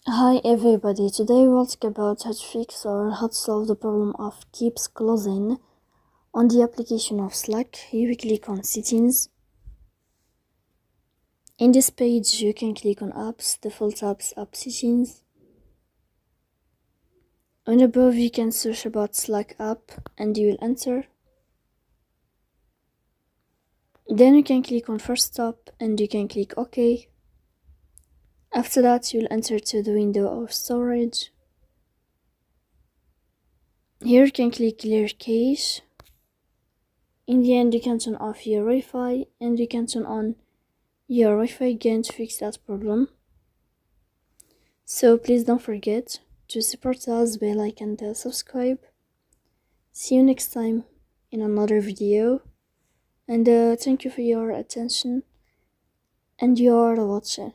Hi everybody, today we'll talk about how to fix or how to solve the problem of keeps closing on the application of Slack. Here we click on settings. In this page you can click on apps, default apps, app settings. And above you can search about Slack app and you will enter. Then you can click on first stop and you can click OK. After that you'll enter to the window of storage. Here you can click clear cache. In the end you can turn off your Wi-Fi and you can turn on your Wi-Fi again to fix that problem. So please don't forget to support us by like and subscribe. See you next time in another video, and thank you for your attention and your watching.